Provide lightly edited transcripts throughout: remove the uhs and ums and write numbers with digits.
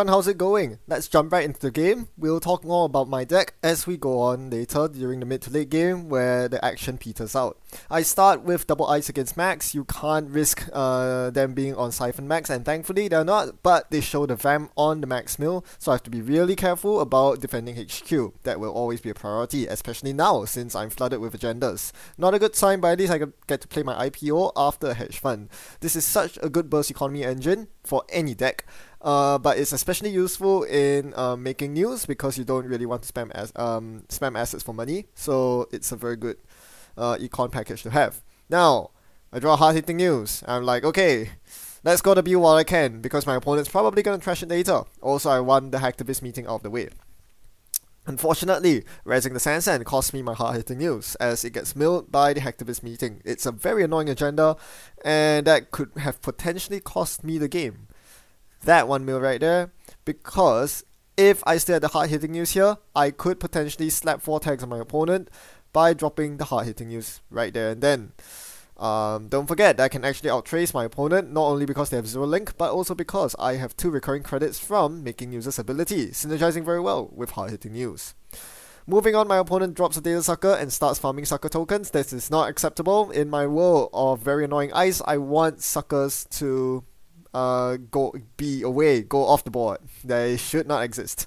everyone, how's it going? Let's jump right into the game. We'll talk more about my deck as we go on later during the mid to late game where the action peters out. I start with double ice against Max. You can't risk them being on Siphon Max, and thankfully they're not, but they show the Vamp on the Max Mill, so I have to be really careful about defending HQ. That will always be a priority, especially now since I'm flooded with agendas. Not a good sign, but at least I get to play my IPO after a hedge fund. This is such a good burst economy engine for any deck. But it's especially useful in making news because you don't really want to spam assets for money. So it's a very good econ package to have. Now, I draw hard-hitting news. I'm like, okay, let's go to B while I can because my opponent's probably going to trash it later. Also, I want the hacktivist meeting out of the way. Unfortunately, raising the Sand cost me my hard-hitting news as it gets milled by the hacktivist meeting. It's a very annoying agenda and that could have potentially cost me the game. That 1 mil right there, because if I stay at the hard-hitting news here, I could potentially slap 4 tags on my opponent by dropping the hard-hitting news right there and then. Don't forget that I can actually outtrace my opponent, not only because they have 0 link, but also because I have 2 recurring credits from making users' ability, synergizing very well with hard-hitting news. Moving on, my opponent drops a data sucker and starts farming sucker tokens. This is not acceptable. In my world of very annoying ice, I want suckers to go off the board. They should not exist.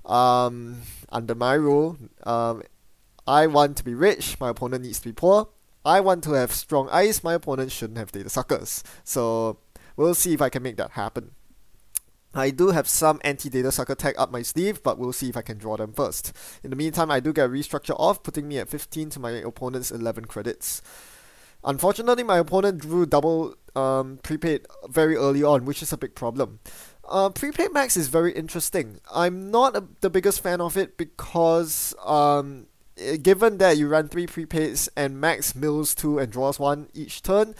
Under my rule, I want to be rich, my opponent needs to be poor. I want to have strong ice, my opponent shouldn't have data suckers. So we'll see if I can make that happen. I do have some anti-data sucker tag up my sleeve, but we'll see if I can draw them first. In the meantime, I do get a restructure off, putting me at 15 to my opponent's 11 credits. Unfortunately, my opponent drew double prepaid very early on, which is a big problem. Prepaid max is very interesting. I'm not the biggest fan of it because given that you run 3 prepaids and max mills 2 and draws 1 each turn,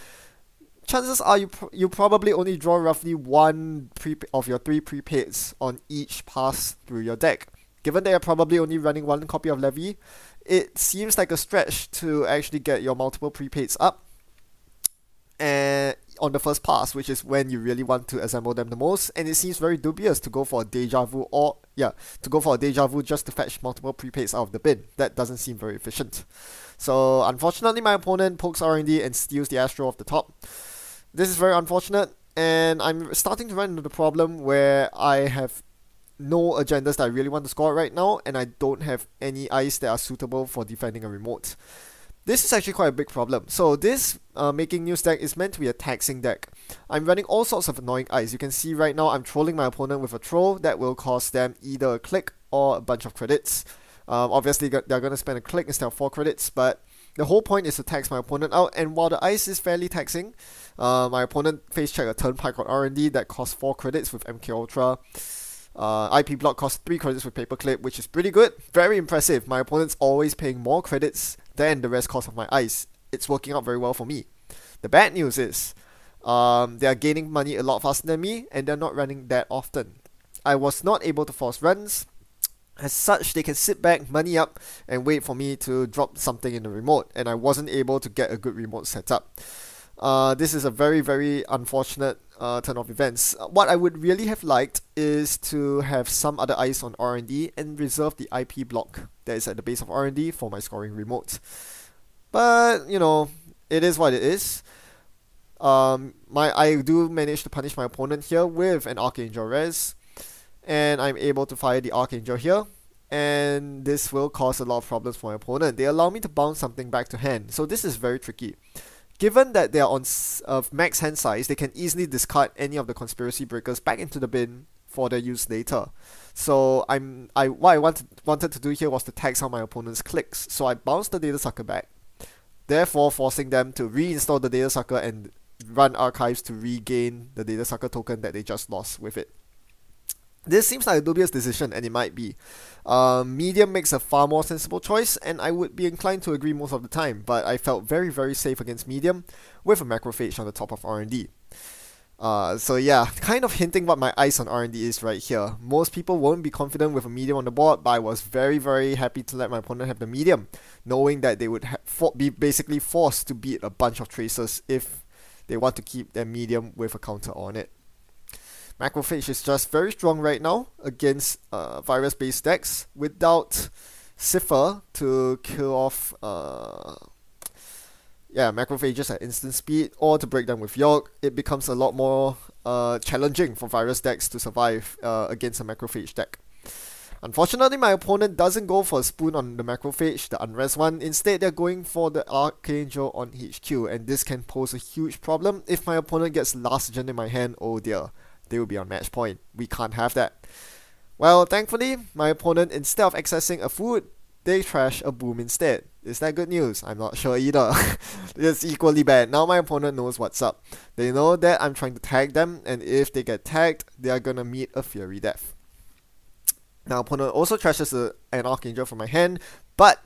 chances are you probably only draw roughly 1 of your 3 prepaids on each pass through your deck. Given that you're probably only running 1 copy of Levy, it seems like a stretch to actually get your multiple prepaids up and on the first pass, which is when you really want to assemble them the most, and it seems very dubious to go for a deja vu just to fetch multiple prepaids out of the bin. That doesn't seem very efficient. So unfortunately, my opponent pokes R&D and steals the Astro off the top. This is very unfortunate, and I'm starting to run into the problem where I have no agendas that I really want to score right now, and I don't have any ice that are suitable for defending a remote. This is actually quite a big problem. So this making news deck is meant to be a taxing deck. I'm running all sorts of annoying ice. You can see right now I'm trolling my opponent with a troll that will cost them either a click or a bunch of credits. Obviously they're going to spend a click instead of 4 credits, but the whole point is to tax my opponent out, and while the ice is fairly taxing, my opponent face check a Turnpike on R&D that costs 4 credits with MK Ultra. IP block costs 3 credits with paperclip, which is pretty good. Very impressive. My opponent's always paying more credits than the rest cost of my ice. It's working out very well for me. The bad news is they are gaining money a lot faster than me, and they're not running that often. I was not able to force runs. As such, they can sit back, money up, and wait for me to drop something in the remote, and I wasn't able to get a good remote set up. This is a very, very unfortunate turn of events. What I would really have liked is to have some other ice on R&D and reserve the IP block that is at the base of R&D for my scoring remote. But, you know, it is what it is. I do manage to punish my opponent here with an Archangel res, and I'm able to fire the Archangel here. And this will cause a lot of problems for my opponent. They allow me to bounce something back to hand, so this is very tricky. Given that they are on max hand size, they can easily discard any of the conspiracy breakers back into the bin for their use later. So what I wanted to do here was to tax out my opponent's clicks. So I bounced the data sucker back, therefore forcing them to reinstall the data sucker and run archives to regain the data sucker token that they just lost with it. This seems like a dubious decision, and it might be. Medium makes a far more sensible choice, and I would be inclined to agree most of the time, but I felt very, very safe against medium with a macrophage on the top of R&D. So yeah, kind of hinting what my ice on R&D is right here. Most people won't be confident with a medium on the board, but I was very, very happy to let my opponent have the medium, knowing that they would be basically forced to beat a bunch of tracers if they want to keep their medium with a counter on it. Macrophage is just very strong right now against virus-based decks. Without Cipher to kill off macrophages at instant speed, or to break them with York, it becomes a lot more challenging for virus decks to survive against a macrophage deck. Unfortunately, my opponent doesn't go for a spoon on the macrophage, the unrest one. Instead, they're going for the Archangel on HQ, and this can pose a huge problem. If my opponent gets last agenda in my hand, oh dear, they will be on match point. We can't have that. Well, thankfully, my opponent, instead of accessing a food, they trash a boom instead. Is that good news? I'm not sure either. It's equally bad. Now my opponent knows what's up. They know that I'm trying to tag them, and if they get tagged, they are gonna meet a Fury death. Now opponent also trashes an Archangel from my hand, but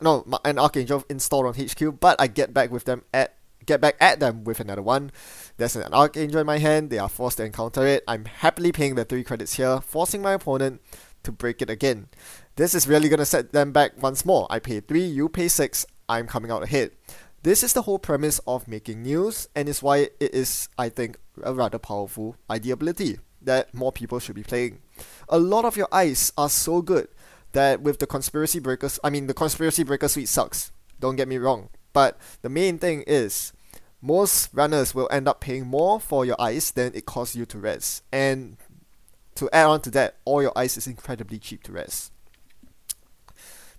no, an Archangel installed on HQ, but I get back at them with another one. There's an Archangel in my hand, they are forced to encounter it. I'm happily paying the 3 credits here, forcing my opponent to break it again. This is really gonna set them back once more. I pay 3, you pay 6, I'm coming out ahead. This is the whole premise of making news, and is why it is, I think, a rather powerful ID ability that more people should be playing. A lot of your eyes are so good that with the Conspiracy Breakers, the Conspiracy Breaker suite sucks, don't get me wrong, but the main thing is most runners will end up paying more for your ice than it costs you to res, and to add on to that, all your ice is incredibly cheap to res.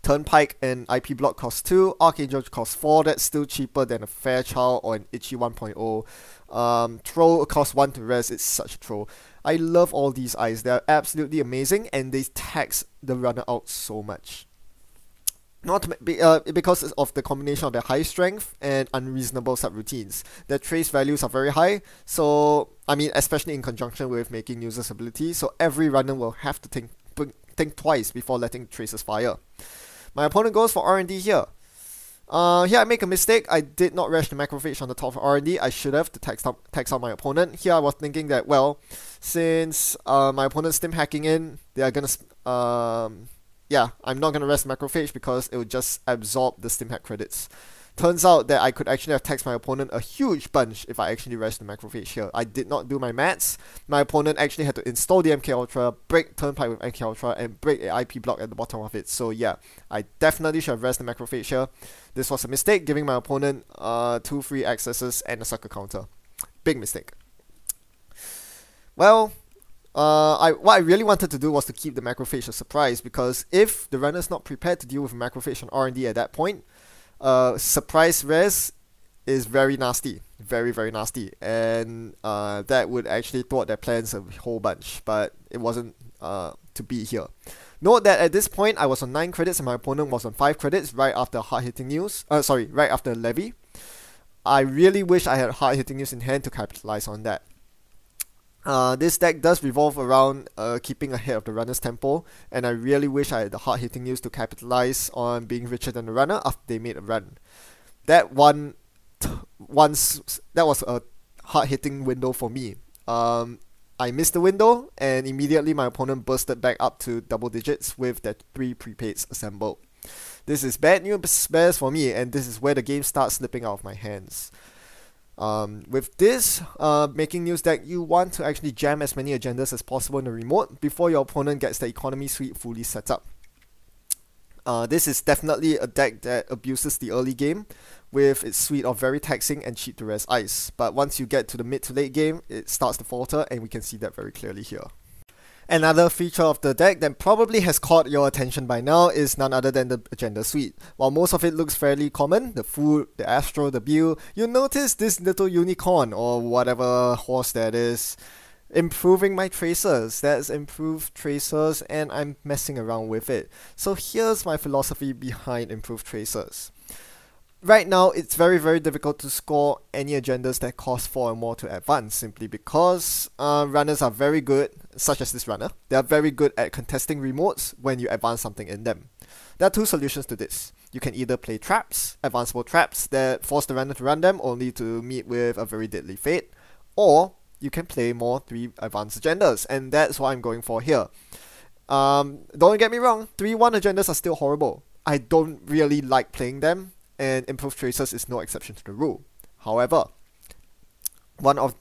Turnpike and IP block cost 2, Archangel cost 4, that's still cheaper than a Fairchild or an Itchy 1.0. Troll cost 1 to res, it's such a troll. I love all these eyes, they're absolutely amazing, and they tax the runner out so much. Not to because of the combination of their high strength and unreasonable subroutines. Their trace values are very high, so especially in conjunction with making users' ability, so every runner will have to think twice before letting traces fire. My opponent goes for R&D here. Here I make a mistake. I did not rush the macrophage on the top of R&D. I should have to tax out my opponent. Here I was thinking that, well, since my opponent's stim hacking in, they are gonna I'm not gonna rest macrophage because it would just absorb the stim hack credits. Turns out that I could actually have taxed my opponent a huge bunch if I actually rest the macrophage here. I did not do my maths. My opponent actually had to install the MK Ultra, break Turnpike with MK Ultra, and break an IP block at the bottom of it. So yeah, I definitely should have rested the macrophage here. This was a mistake, giving my opponent 2 free accesses and a sucker counter. Big mistake. Well, what I really wanted to do was to keep the macrophage a surprise, because if the runner's not prepared to deal with a macrophage on R&D at that point, surprise res is very nasty, very very nasty, and that would actually thwart their plans a whole bunch, but it wasn't to be here. Note that at this point I was on 9 credits and my opponent was on 5 credits right after hard-hitting news, right after Levy. I really wish I had hard-hitting news in hand to capitalize on that. This deck does revolve around keeping ahead of the runner's tempo, and I really wish I had the hard-hitting news to capitalize on being richer than the runner after they made a run. That was a hard-hitting window for me. I missed the window, and immediately my opponent bursted back up to double digits with their 3 prepaids assembled. This is bad news bears for me, and this is where the game starts slipping out of my hands. With this making news deck, you want to actually jam as many agendas as possible in the remote before your opponent gets the economy suite fully set up. This is definitely a deck that abuses the early game with its suite of very taxing and cheap to res ice, but once you get to the mid to late game, it starts to falter, and we can see that very clearly here. Another feature of the deck that probably has caught your attention by now is none other than the agenda suite. While most of it looks fairly common, the Food, the Astro, the Bill, you'll notice this little unicorn or whatever horse that is. Improving my tracers. That's improved tracers, and I'm messing around with it. So here's my philosophy behind improved tracers. Right now, it's very very difficult to score any agendas that cost 4 or more to advance, simply because runners are very good, such as this runner. They are very good at contesting remotes when you advance something in them. There are 2 solutions to this. You can either play traps, advanceable traps that force the runner to run them only to meet with a very deadly fate, or you can play more 3 advanced agendas, and that's what I'm going for here. Don't get me wrong, 3-1 agendas are still horrible. I don't really like playing them, and improved tracers is no exception to the rule. However, One of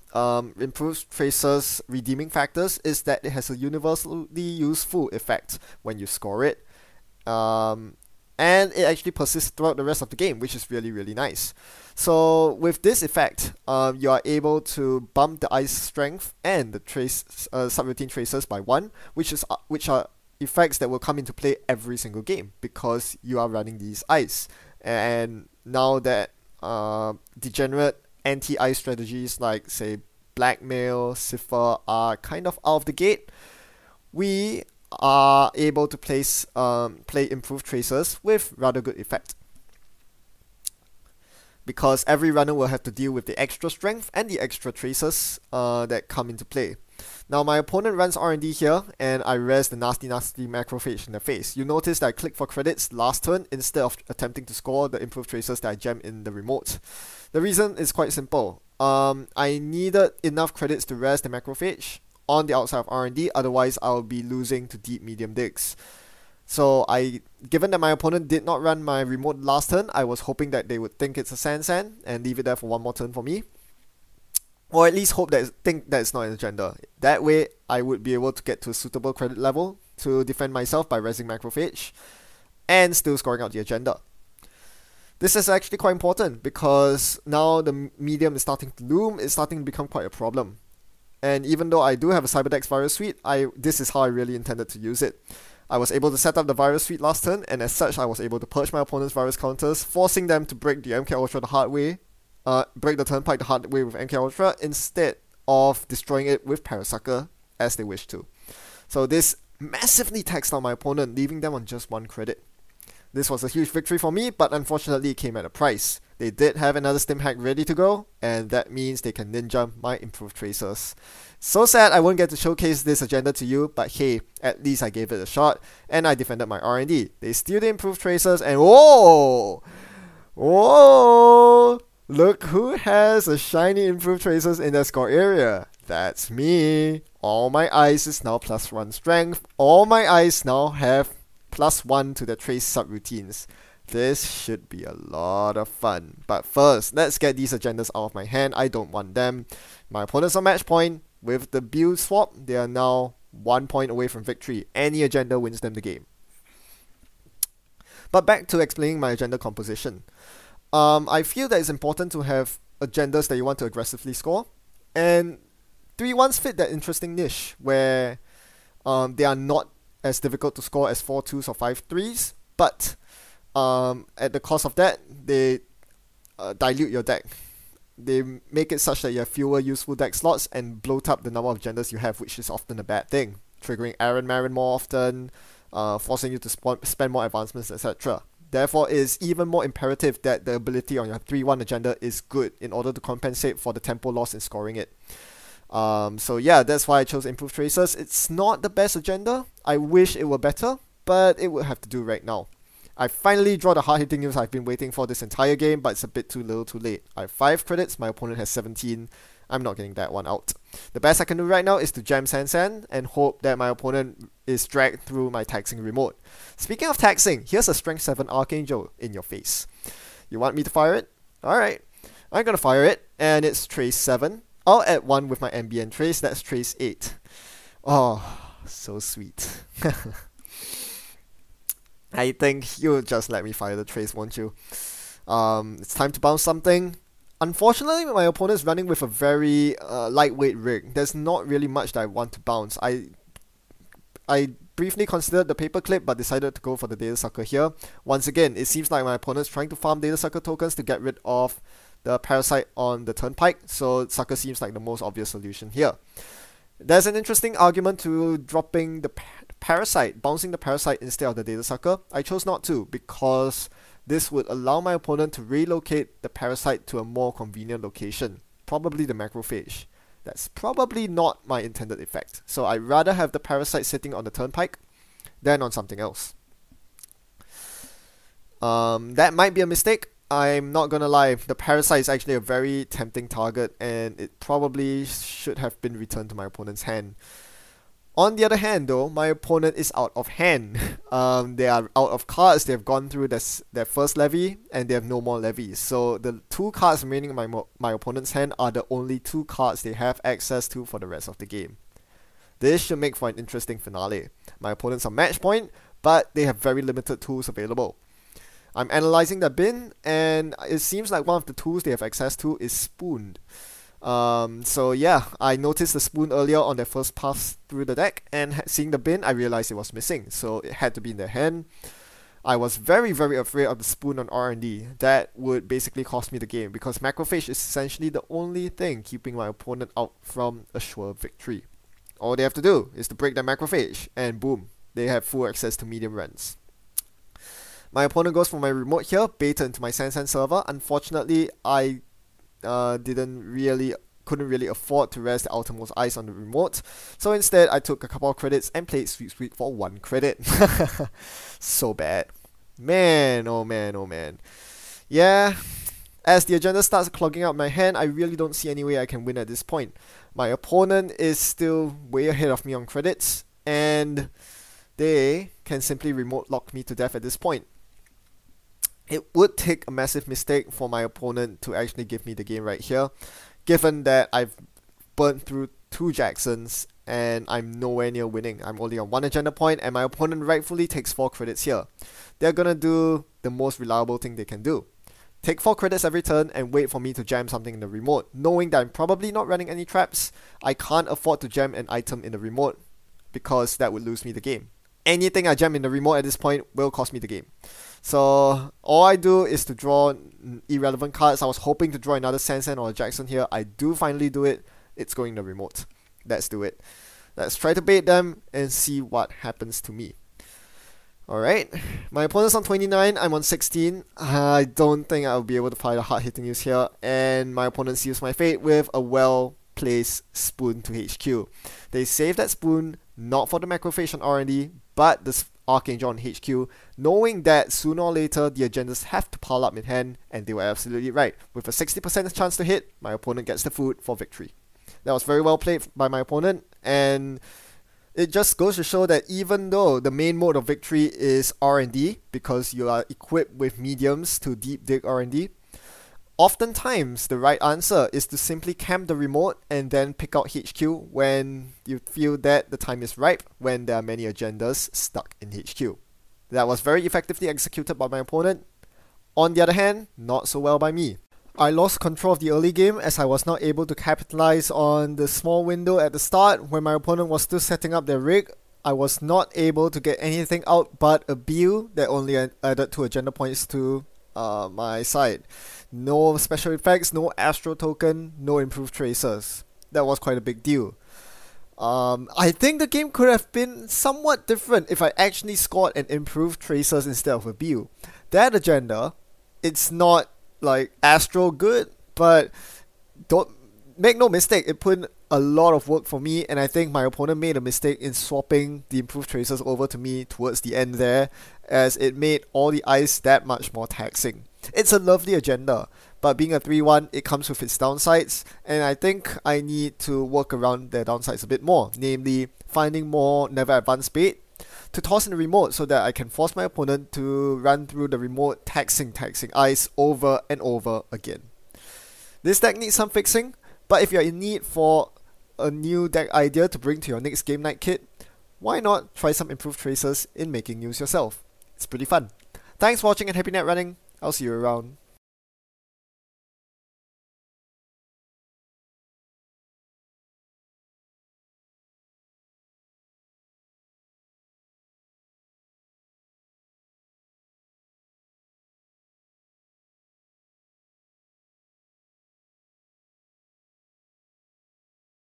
improved Tracer's redeeming factors is that it has a universally useful effect when you score it. Um, and it actually persists throughout the rest of the game, which is really, really nice. So with this effect, you are able to bump the ice strength and the subroutine tracers by 1, which are effects that will come into play every single game because you are running these ice. And now that degenerate anti-ice strategies like, say, blackmail, cipher are kind of out of the gate, we are able to play improved tracers with rather good effect. Because every runner will have to deal with the extra strength and the extra tracers that come into play. Now my opponent runs R&D here, and I res the nasty macrophage in their face. You notice that I click for credits last turn instead of attempting to score the improved tracers that I gem in the remote. The reason is quite simple. I needed enough credits to res the macrophage on the outside of R&D, otherwise I'll be losing to deep medium digs. So given that my opponent did not run my remote last turn, I was hoping that they would think it's a Sand and leave it there for one more turn for me. Or at least think that it's not an agenda. That way, I would be able to get to a suitable credit level to defend myself by resing macrophage and still scoring out the agenda. This is actually quite important because now the medium is starting to loom, it's starting to become quite a problem. And even though I do have a Cyberdex Virus Suite, this is how I really intended to use it. I was able to set up the Virus Suite last turn, and as such I was able to purge my opponent's virus counters, forcing them to break the MK Ultra the hard way, break the Turnpike the hard way with MK Ultra, instead of destroying it with Parasucker as they wish to. So this massively taxed on my opponent, leaving them on just 1 credit. This was a huge victory for me, but unfortunately it came at a price. They did have another stim hack ready to go, and that means they can ninja my improved tracers. So sad I won't get to showcase this agenda to you, but hey, at least I gave it a shot, and I defended my R&D. They steal the improved tracers, and whoa! Whoa! Look who has a shiny improved tracers in their score area. That's me. All my ice is now +1 strength. All my ice now have +1 to the trace subroutines. This should be a lot of fun. But first, let's get these agendas out of my hand. I don't want them. My opponent's on match point. With the build swap, they are now 1 point away from victory. Any agenda wins them the game. But back to explaining my agenda composition. I feel that it's important to have agendas that you want to aggressively score. And 3-1s fit that interesting niche where they are not as difficult to score as 4-2s or 5-3s, but at the cost of that, they dilute your deck. They make it such that you have fewer useful deck slots and bloat up the number of agendas you have, which is often a bad thing, triggering Aaron Marin more often, forcing you to spend more advancements, etc. Therefore, it is even more imperative that the ability on your 3-1 agenda is good in order to compensate for the tempo loss in scoring it. So yeah, that's why I chose Improved Tracers. It's not the best agenda. I wish it were better, but it would have to do right now. I finally draw the hard-hitting news I've been waiting for this entire game, but it's a bit too little too late. I have 5 credits, my opponent has 17. I'm not getting that one out. The best I can do right now is to jam Sand and hope that my opponent is dragged through my taxing remote. Speaking of taxing, here's a Strength 7 Archangel in your face. You want me to fire it? Alright, I'm gonna fire it, and it's Trace 7. I'll add 1 with my ambient trace, that's Trace 8. Oh, so sweet. I think you'll just let me fire the trace, won't you? It's time to bounce something. Unfortunately, my opponent's running with a very lightweight rig. There's not really much that I want to bounce. I briefly considered the paperclip, but decided to go for the Data Sucker here. Once again, it seems like my opponent's trying to farm Data Sucker tokens to get rid of the Parasite on the Turnpike, so Sucker seems like the most obvious solution here. There's an interesting argument to dropping the Parasite, bouncing the Parasite instead of the Data Sucker. I chose not to because this would allow my opponent to relocate the Parasite to a more convenient location, probably the Macrophage. That's probably not my intended effect, so I'd rather have the Parasite sitting on the Turnpike than on something else. That might be a mistake. I'm not gonna lie, the Parasite is actually a very tempting target and it probably should have been returned to my opponent's hand. On the other hand though, my opponent is out of hand. They are out of cards, they've gone through their first levy, and they have no more levies. So the 2 cards remaining in my opponent's hand are the only 2 cards they have access to for the rest of the game. This should make for an interesting finale. My opponents are match point, but they have very limited tools available. I'm analyzing the bin, and it seems like one of the tools they have access to is Spoon. So yeah, I noticed the Spoon earlier on their first pass through the deck, and seeing the bin, I realized it was missing, so it had to be in their hand. I was very afraid of the Spoon on R&D. That would basically cost me the game, because Macrophage is essentially the only thing keeping my opponent out from a sure victory. All they have to do is to break their Macrophage, and boom, they have full access to medium runs. My opponent goes for my remote here, baited into my Sansan server. Unfortunately, I couldn't really afford to rest the outermost ice on the remote, so instead I took a couple of credits and played Sweep Sweep for 1 credit. So bad. Man, oh man, oh man. Yeah, as the agenda starts clogging up my hand, I really don't see any way I can win at this point. My opponent is still way ahead of me on credits, and they can simply remote lock me to death at this point. It would take a massive mistake for my opponent to actually give me the game right here, given that I've burnt through 2 Jacksons and I'm nowhere near winning. I'm only on 1 agenda point, and my opponent rightfully takes 4 credits here. They're gonna do the most reliable thing they can do. Take 4 credits every turn and wait for me to jam something in the remote. Knowing that I'm probably not running any traps, I can't afford to jam an item in the remote, because that would lose me the game. Anything I jam in the remote at this point will cost me the game. So all I do is to draw irrelevant cards. I was hoping to draw another Sansan or a Jackson here. I do finally do it. It's going in the remote. Let's do it. Let's try to bait them and see what happens to me. Alright, my opponent's on 29, I'm on 16. I don't think I'll be able to find a hard-hitting use here, and my opponent seals my fate with a well-placed Spoon to HQ. They save that Spoon, not for the Macrophage on R&D, but the Archangel on HQ, knowing that sooner or later the agendas have to pile up in hand, and they were absolutely right. With a 60% chance to hit, my opponent gets the food for victory. That was very well played by my opponent, and it just goes to show that even though the main mode of victory is R&D, because you are equipped with mediums to deep dig R&D, oftentimes the right answer is to simply camp the remote and then pick out HQ when you feel that the time is ripe, when there are many agendas stuck in HQ. That was very effectively executed by my opponent. On the other hand, not so well by me. I lost control of the early game as I was not able to capitalize on the small window at the start when my opponent was still setting up their rig. I was not able to get anything out but a Bew that only added 2 agenda points to my side. No special effects, no Astro token, no improved tracers. That was quite a big deal. I think the game could have been somewhat different if I actually scored an improved tracers instead of a Bew. That agenda, it's not like Astro good, but don't make no mistake, it put in a lot of work for me, and I think my opponent made a mistake in swapping the improved tracers over to me towards the end there, as it made all the ice that much more taxing. It's a lovely agenda, but being a 3-1, it comes with its downsides, and I think I need to work around their downsides a bit more, namely finding more never advanced bait to toss in the remote so that I can force my opponent to run through the remote taxing ice over and over again. This deck needs some fixing, but if you're in need for a new deck idea to bring to your next game night kit, why not try some improved tracers in making use yourself? It's pretty fun. Thanks for watching and happy net running. I'll see you around.